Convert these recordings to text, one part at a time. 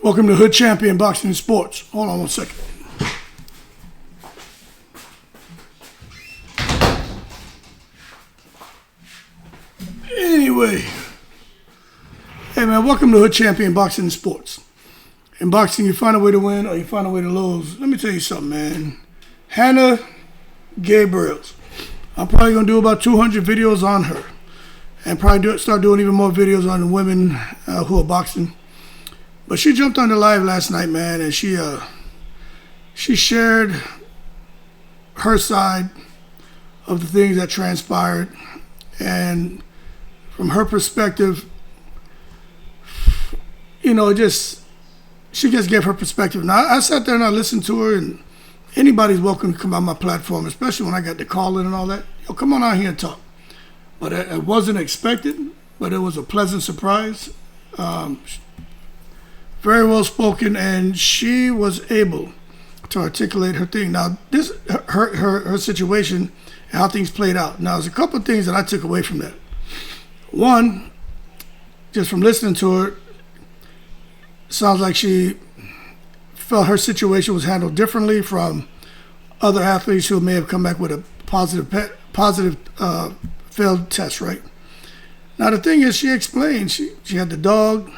Welcome to Hood Champion Boxing and Sports. Hold on one second. Anyway, hey man, welcome to Hood Champion Boxing and Sports. In boxing, you find a way to win or you find a way to lose. Let me tell you something, man. Hannah Gabriels. I'm probably going to do about 200 videos on her. And probably start doing even more videos on the women who are boxing. But she jumped on the live last night, man, and she shared her side of the things that transpired. And from her perspective, you know, she just gave her perspective. Now, I sat there and I listened to her, and anybody's welcome to come on my platform, especially when I got the call in and all that. Yo, come on out here and talk. But it wasn't expected, but it was a pleasant surprise. Very well spoken, and she was able to articulate her thing. Now, this her situation and how things played out. Now, there's a couple of things that I took away from that. One, just from listening to her, sounds like she felt her situation was handled differently from other athletes who may have come back with a positive failed test, right? Now, the thing is, she explained she had the dog.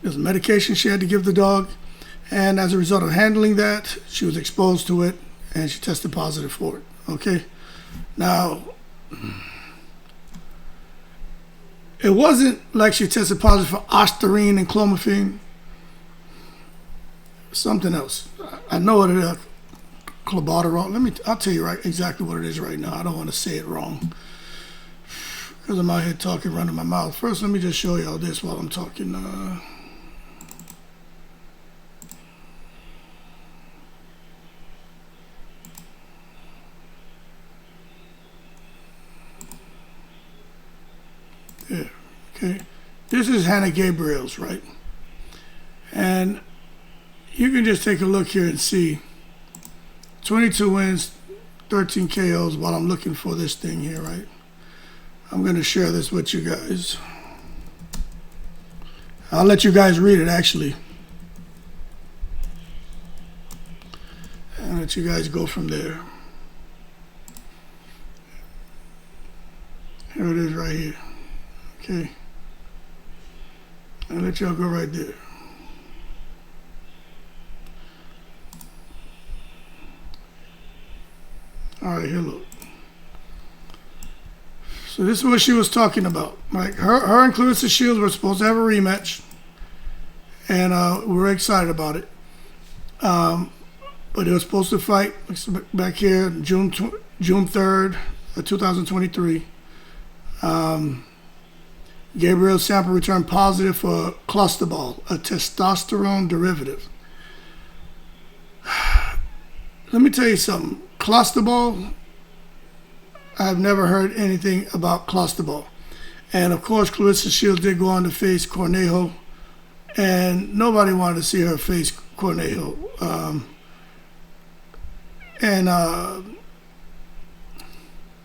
There's medication she had to give the dog, and as a result of handling that, she was exposed to it, and she tested positive for it. Okay? Now, it wasn't like she tested positive for ostarine and clomiphene. Something else. I know what it is. Cloboterol. I'll tell you exactly what it is right now. I don't want to say it wrong because I'm out here talking, running my mouth. First, let me just show y'all this while I'm talking. Yeah, okay. This is Hannah Gabriels, right? And you can just take a look here and see 22 wins, 13 KOs while I'm looking for this thing here, right? I'm going to share this with you guys. I'll let you guys read it, actually. And let you guys go from there. Here it is right here. Okay. I'll let y'all go right there. All right, here, look. So this is what she was talking about. Like her and Claressa Shields were supposed to have a rematch, and we were excited about it. But they were supposed to fight back here June 3rd, 2023. Gabriel's sample returned positive for clostebol, a testosterone derivative. Let me tell you something. Clostebol, I've never heard anything about clostebol. And of course, Claressa Shields did go on to face Cornejo, and nobody wanted to see her face Cornejo.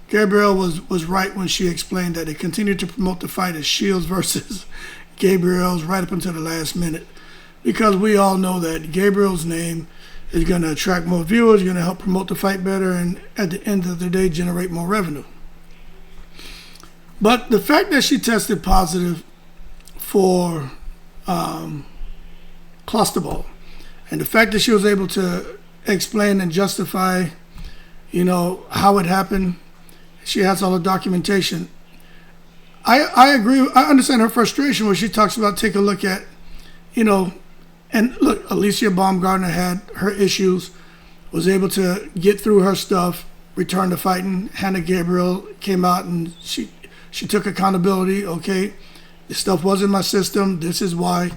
Gabriel was right when she explained that they continued to promote the fight as Shields versus Gabriels right up until the last minute, because we all know that Gabriel's name is going to attract more viewers, going to help promote the fight better, and at the end of the day, generate more revenue. But the fact that she tested positive for clostebol, and the fact that she was able to explain and justify, you know, how it happened, she has all the documentation. I agree. I understand her frustration when she talks about take a look at, you know, and look, Alicia Baumgartner had her issues, was able to get through her stuff, return to fighting. Hannah Gabriel came out and she took accountability. Okay, this stuff was in my system. This is why.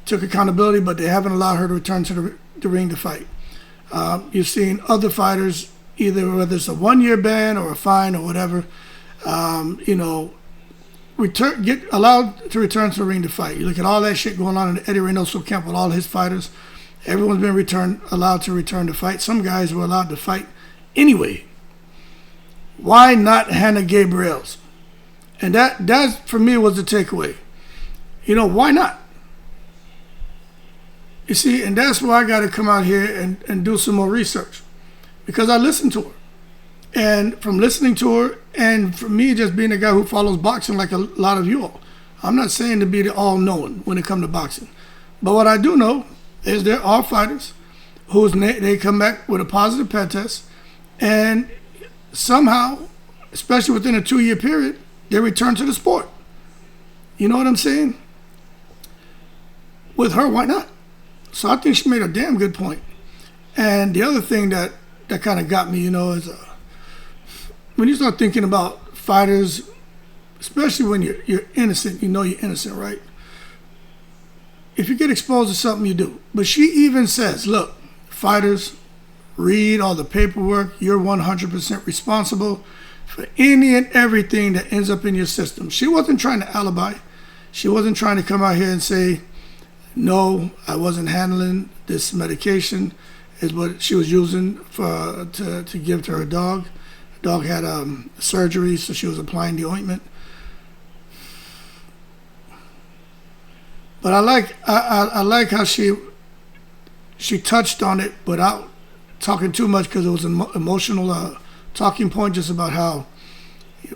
Took accountability, but they haven't allowed her to return to the ring to fight. You've seen other fighters, either whether it's a 1-year ban or a fine or whatever, you know, get allowed to return to the ring to fight. You look at all that shit going on in the Eddie Reynoso camp with all his fighters. Everyone's been allowed to return to fight. Some guys were allowed to fight anyway. Why not Hannah Gabriels? And that for me was the takeaway. You know, why not? You see, and that's why I got to come out here and do some more research, because I listened to her. And from listening to her, and for me just being a guy who follows boxing like a lot of you all, I'm not saying to be the all-knowing when it comes to boxing. But what I do know is there are fighters whose they come back with a positive pet test, and somehow, especially within a 2-year period, they return to the sport. You know what I'm saying? With her, why not? So I think she made a damn good point. And the other thing that kind of got me, is when you start thinking about fighters, especially when you're innocent, you're innocent, right? If you get exposed to something, you do. But she even says, look, fighters, read all the paperwork. You're 100% responsible for any and everything that ends up in your system. She wasn't trying to alibi. She wasn't trying to come out here and say, no, I wasn't handling this medication, is what she was using to give to her dog. The dog had surgery, so she was applying the ointment. But I like how she touched on it without talking too much, because it was an emotional talking point, just about how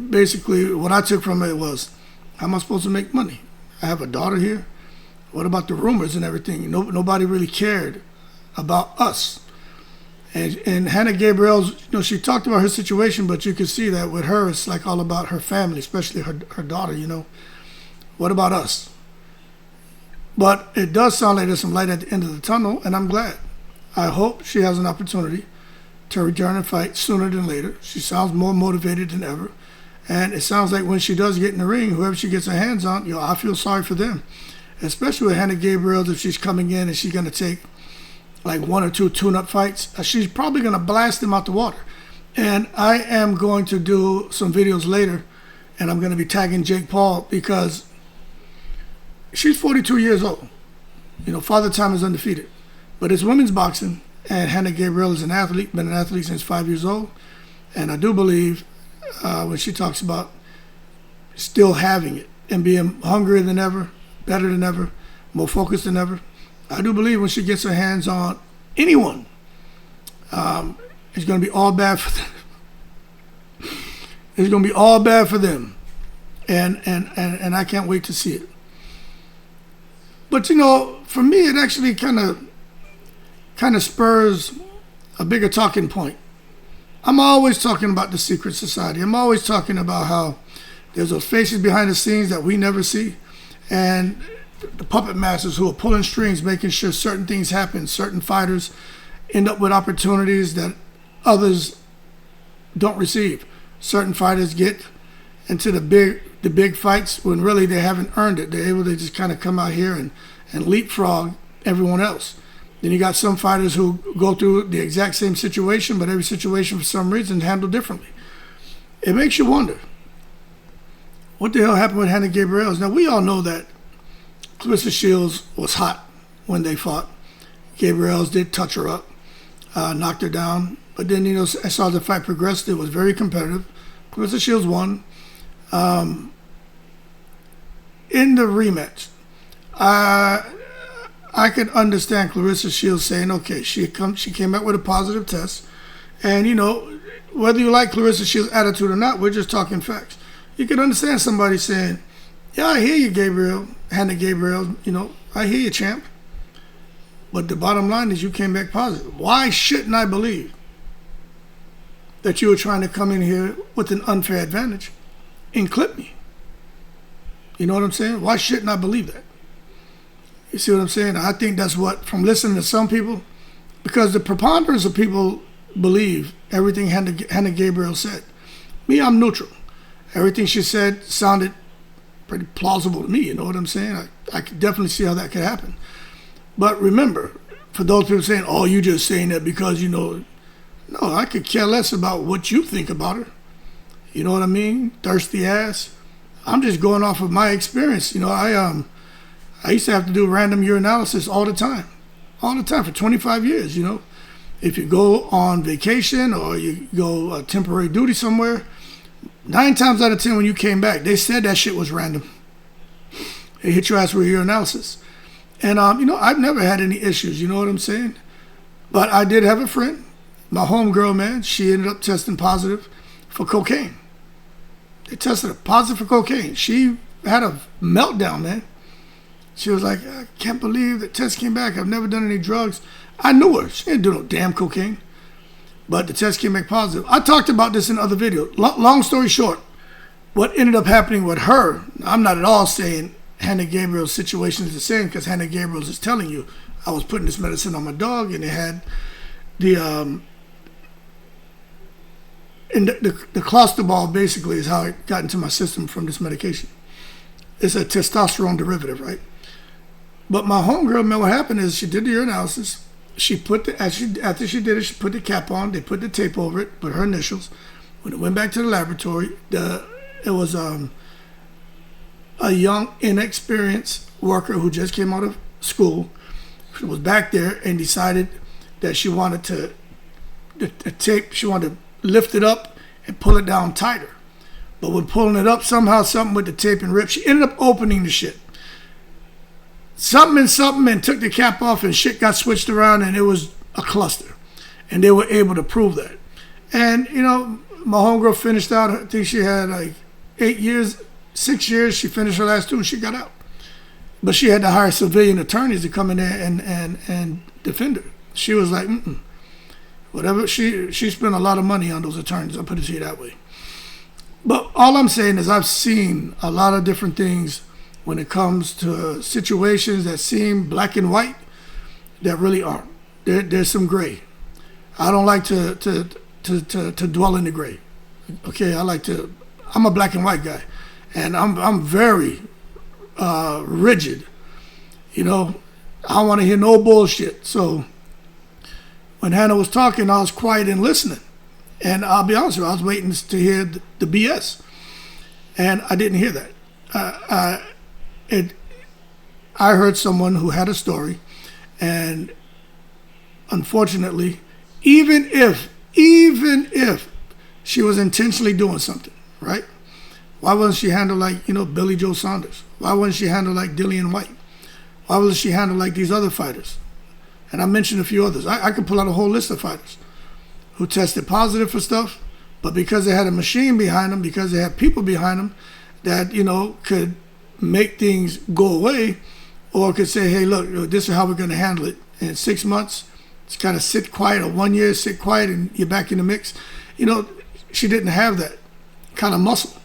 basically what I took from it was, how am I supposed to make money? I have a daughter here. What about the rumors and everything? Nobody really cared about us. And Hannah Gabriels, she talked about her situation, but you could see that with her, it's like all about her family, especially her daughter, What about us? But it does sound like there's some light at the end of the tunnel, and I'm glad. I hope she has an opportunity to return and fight sooner than later. She sounds more motivated than ever. And it sounds like when she does get in the ring, whoever she gets her hands on, I feel sorry for them. Especially with Hannah Gabriels, if she's coming in and she's going to take like 1 or 2 tune-up fights, she's probably going to blast them out the water. And I am going to do some videos later, and I'm going to be tagging Jake Paul, because she's 42 years old. Father Time is undefeated. But it's women's boxing, and Hannah Gabriel is an athlete, been an athlete since 5 years old. And I do believe when she talks about still having it and being hungrier than ever, better than ever, more focused than ever, I do believe when she gets her hands on anyone, it's going to be all bad for them. It's going to be all bad for them. And I can't wait to see it. But, for me, it actually kind of spurs a bigger talking point. I'm always talking about the secret society. I'm always talking about how there's those faces behind the scenes that we never see, and the puppet masters who are pulling strings, making sure certain things happen. Certain fighters end up with opportunities that others don't receive. Certain fighters get into the big fights when really they haven't earned it. They're able to just kind of come out here and leapfrog everyone else. Then you got some fighters who go through the exact same situation, but every situation for some reason is handled differently. It makes you wonder, what the hell happened with Hannah Gabriels? Now, we all know that Claressa Shields was hot when they fought. Gabriels did touch her up, knocked her down. But then, as far as the fight progressed, it was very competitive. Claressa Shields won. In the rematch, I could understand Claressa Shields saying, okay, she came back with a positive test. And, whether you like Claressa Shields' attitude or not, we're just talking facts. You can understand somebody saying, yeah, I hear you, Hannah Gabriel, I hear you, champ. But the bottom line is you came back positive. Why shouldn't I believe that you were trying to come in here with an unfair advantage and clip me? You know what I'm saying? Why shouldn't I believe that? You see what I'm saying? I think that's what, from listening to some people, because the preponderance of people believe everything Hannah Gabriel said. Me, I'm neutral. Everything she said sounded pretty plausible to me, you know what I'm saying? I could definitely see how that could happen. But remember, for those people saying, oh, you just saying that because, no, I could care less about what you think about her. You know what I mean? Thirsty ass. I'm just going off of my experience. I used to have to do random urinalysis all the time for 25 years, If you go on vacation or you go temporary duty somewhere, 9 times out of 10 when you came back, they said that shit was random. They hit your ass with urinalysis. And, I've never had any issues, you know what I'm saying? But I did have a friend, my homegirl, man, she ended up testing positive for cocaine. They tested her positive for cocaine. She had a meltdown, man. She was like, I can't believe the test came back. I've never done any drugs. I knew her. She didn't do no damn cocaine. But the test came back positive. I talked about this in other videos. Long story short, what ended up happening with her, I'm not at all saying Hannah Gabriels' situation is the same, because Hannah Gabriels is telling you, I was putting this medicine on my dog, and it had the cluster ball basically is how it got into my system from this medication. It's a testosterone derivative, right? But my homegirl, man, what happened is she did the urinalysis. She put after she did it, she put the cap on. They put the tape over it, put her initials. When it went back to the laboratory, it was a young, inexperienced worker who just came out of school. She was back there and decided that she wanted the tape. She wanted to lift it up and pull it down tighter. But when pulling it up, somehow something with the tape and rip. She ended up opening the shit. Something and took the cap off, and shit got switched around, and it was a cluster. And they were able to prove that. And, my homegirl finished out, I think she had like 6 years. She finished her last 2 and she got out. But she had to hire civilian attorneys to come in there and defend her. She was like, whatever. She spent a lot of money on those attorneys, I'll put it to you that way. But all I'm saying is I've seen a lot of different things when it comes to situations that seem black and white that really aren't. There's some gray. I don't like to dwell in the gray. Okay, I'm a black and white guy, and I'm very rigid. I don't want to hear no bullshit. So when Hannah was talking, I was quiet and listening. And I'll be honest with you, I was waiting to hear the BS, and I didn't hear that. I heard someone who had a story, and unfortunately, even if she was intentionally doing something, right? Why wasn't she handled like, Billy Joe Saunders? Why wasn't she handled like Dillian White? Why wasn't she handled like these other fighters? And I mentioned a few others. I could pull out a whole list of fighters who tested positive for stuff, but because they had a machine behind them, because they had people behind them that, could make things go away, or could say, hey, look, this is how we're going to handle it. In 6 months, it's kind of sit quiet, or 1 year, sit quiet, and you're back in the mix. She didn't have that kind of muscle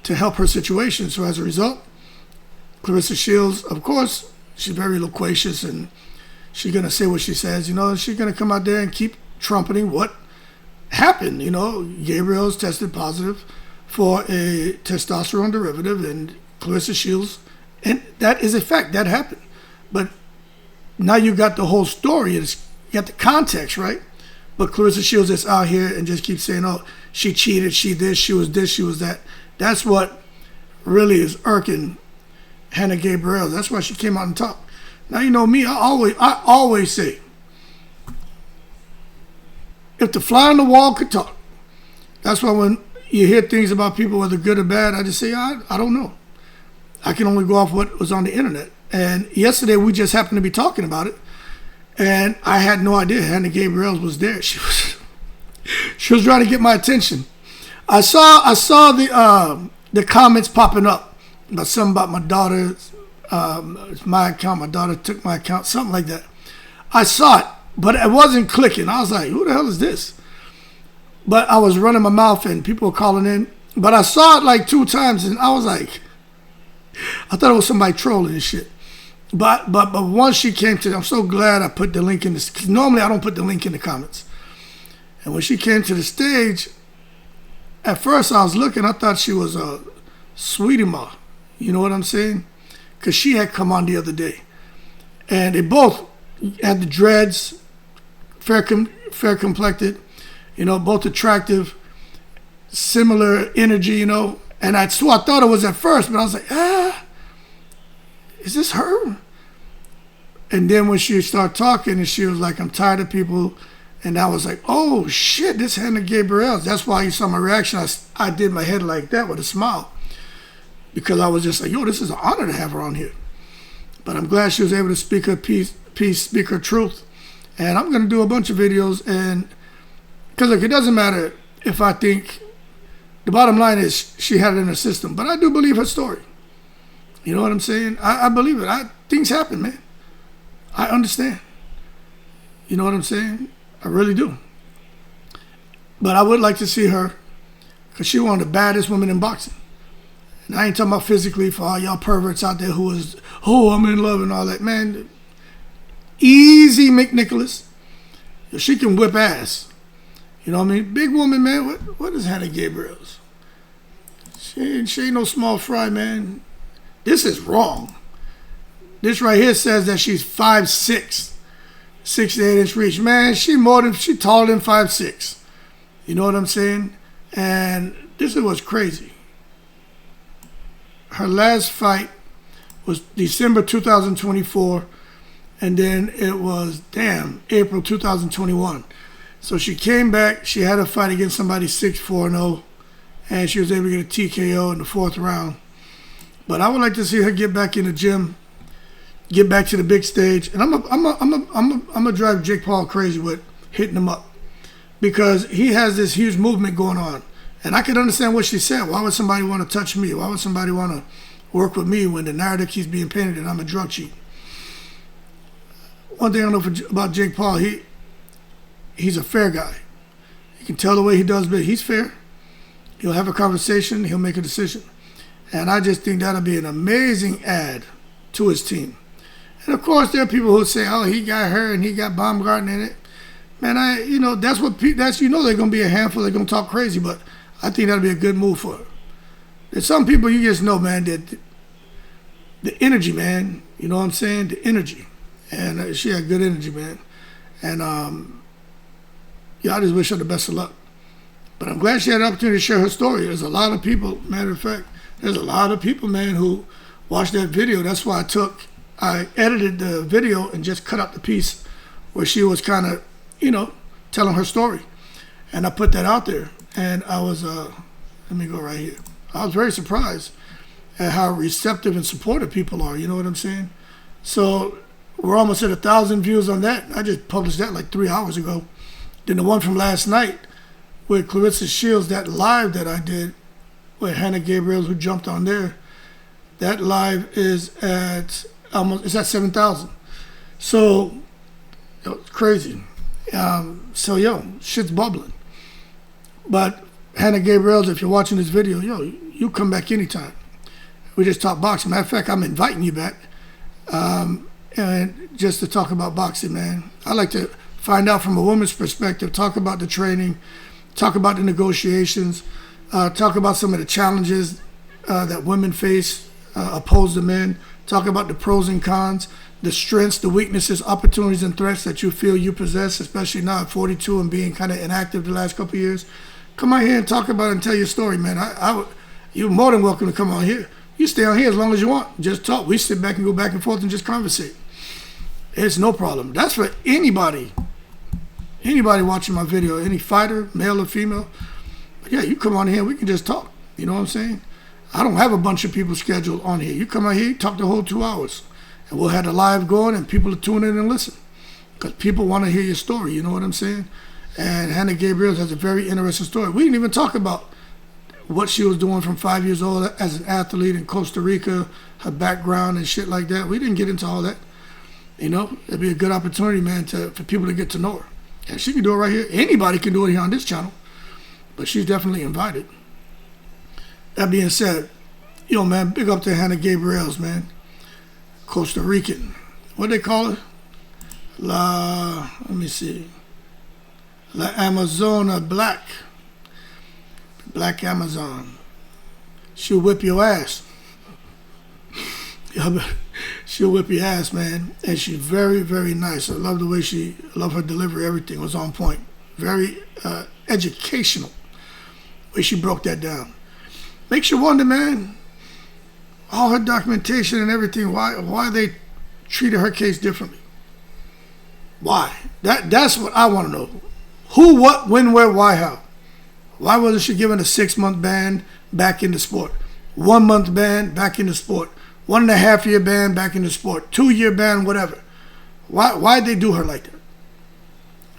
to help her situation. So as a result, Claressa Shields, of course, she's very loquacious, and she's going to say what she says. She's going to come out there and keep trumpeting what happened. Gabriels tested positive for a testosterone derivative, and Claressa Shields, and that is a fact, that happened. But now you got the whole story, you got the context, right? But Claressa Shields is out here and just keeps saying, oh, she cheated, she this, she was that. That's what really is irking Hannah Gabriels. That's why she came out and talked. Now, me, I always say, if the fly on the wall could talk, that's why when you hear things about people, whether good or bad, I just say, I don't know. I can only go off what was on the internet. And yesterday we just happened to be talking about it, and I had no idea Hannah Gabriels was there. She was trying to get my attention. I saw the comments popping up about something about my daughter. It's my account. My daughter took my account, something like that. I saw it, but it wasn't clicking. I was like, who the hell is this? But I was running my mouth and people were calling in. But I saw it like 2 times, and I was like, I thought it was somebody trolling and shit. But once she came to, I'm so glad I put the link in this, because normally I don't put the link in the comments. And when she came to the stage, at first I was looking, I thought she was a sweetie ma. You know what I'm saying? Because she had come on the other day. And they both had the dreads, fair complected, both attractive, similar energy, And I thought it was at first, but I was like, is this her? And then when she started talking, and she was like, I'm tired of people. And I was like, oh shit, this Hannah Gabriels. That's why you saw my reaction. I did my head like that with a smile, because I was just like, yo, this is an honor to have her on here. But I'm glad she was able to speak her piece, speak her truth. And I'm going to do a bunch of videos. And because look, it doesn't matter if I think, the bottom line is she had it in her system. But I do believe her story. You know what I'm saying? I believe it. Things happen, man. I understand. You know what I'm saying? I really do. But I would like to see her, because she's one of the baddest women in boxing. And I ain't talking about physically for all y'all perverts out there who is, oh, I'm in love and all that. Man, easy McNicholas. She can whip ass. You know what I mean? Big woman, man. What is Hannah Gabriels? She ain't no small fry, man. This is wrong. This right here says that she's 5'6", 68-inch reach. Man, she taller than 5'6". You know what I'm saying? And this is what's crazy. Her last fight was December 2024, and then it was, April 2021. So she came back. She had a fight against somebody 6'4" and she was able to get a TKO in the 4th round. But I would like to see her get back in the gym, get back to the big stage, and I'm gonna drive Jake Paul crazy with hitting him up, because he has this huge movement going on, and I can understand what she said. Why would somebody want to touch me? Why would somebody want to work with me when the narrative keeps being painted that I'm a drug cheat? One thing I know about Jake Paul, he's a fair guy. You can tell the way he does, but he's fair. He'll have a conversation. He'll make a decision. And I just think that'll be an amazing add to his team. And of course, there are people who say, "Oh, he got her and he got Baumgarten in it." Man, that's they're gonna be a handful. They're gonna talk crazy, but I think that'll be a good move for her. There's some people you just know, man, that the energy, man. You know what I'm saying? The energy, and she had good energy, man. And I just wish her the best of luck. But I'm glad she had the opportunity to share her story. There's a lot of people, matter of fact, there's a lot of people, man, who watched that video. That's why I edited the video and just cut out the piece where she was kind of, telling her story. And I put that out there. And I was, let me go right here. I was very surprised at how receptive and supportive people are. You know what I'm saying? So we're almost at 1,000 views on that. I just published that like 3 hours ago. Then the one from last night with Claressa Shields, that live that I did with Hannah Gabriels, who jumped on there, that live is at almost, it's at 7,000. So, it's crazy. Shit's bubbling. But Hannah Gabriels, if you're watching this video, you come back anytime. We just talk boxing. Matter of fact, I'm inviting you back, and just to talk about boxing, man. I like to find out from a woman's perspective, talk about the training, talk about the negotiations, talk about some of the challenges that women face opposed to men, talk about the pros and cons, the strengths, the weaknesses, opportunities, and threats that you feel you possess, especially now at 42 and being kind of inactive the last couple of years. Come on here and talk about it and tell your story, man. You're more than welcome to come on here. You stay on here as long as you want. Just talk. We sit back and go back and forth and just conversate. It's no problem. That's for anybody. Anybody watching my video, any fighter, male or female. But yeah, you come on here, we can just talk. You know what I'm saying? I don't have a bunch of people scheduled on here. You come on here, talk the whole 2 hours. And we'll have the live going and people will tune in and listen. Because people want to hear your story, you know what I'm saying? And Hannah Gabriels has a very interesting story. We didn't even talk about what she was doing from 5 years old as an athlete in Costa Rica, her background and shit like that. We didn't get into all that. It'd be a good opportunity, man, for people to get to know her. And she can do it right here. Anybody can do it here on this channel. But she's definitely invited. That being said, man, big up to Hannah Gabriels, man. Costa Rican. What they call her? Let me see. La Amazona Black. Black Amazon. She'll whip your ass. She'll whip your ass, man. And she's very, very nice. I love the way I love her delivery. Everything was on point. Very educational. The way she broke that down. Makes you wonder, man, all her documentation and everything, why they treated her case differently. Why? That's what I want to know. Who, what, when, where, why, how? Why wasn't she given a 6-month ban back in the sport? 1 month ban back in the sport? 1.5 year ban back in the sport, 2 year ban, whatever. Why'd they do her like that?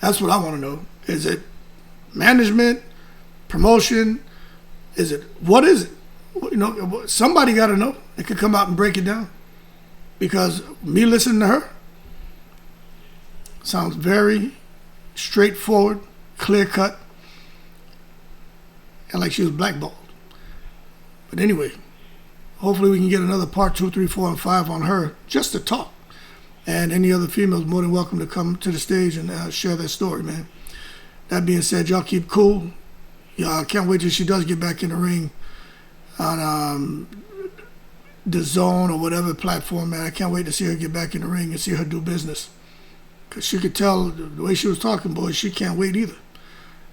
That's what I want to know. Is it management, promotion? What is it? You know, somebody got to know. They could come out and break it down. Because me listening to her sounds very straightforward, clear cut, and like she was blackballed. But anyway, hopefully we can get another part 2, 3, 4, and 5 on her just to talk. And any other females more than welcome to come to the stage and share their story, man. That being said, y'all keep cool. Yeah, I can't wait till she does get back in the ring on the Zone or whatever platform, man. I can't wait to see her get back in the ring and see her do business. Because she could tell the way she was talking, boys, she can't wait either.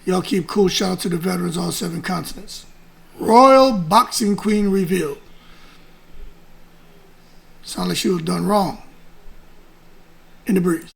Y'all keep cool. Shout out to the veterans, all 7 continents. Royal Boxing Queen revealed. Sound like she was done wrong in the breeze.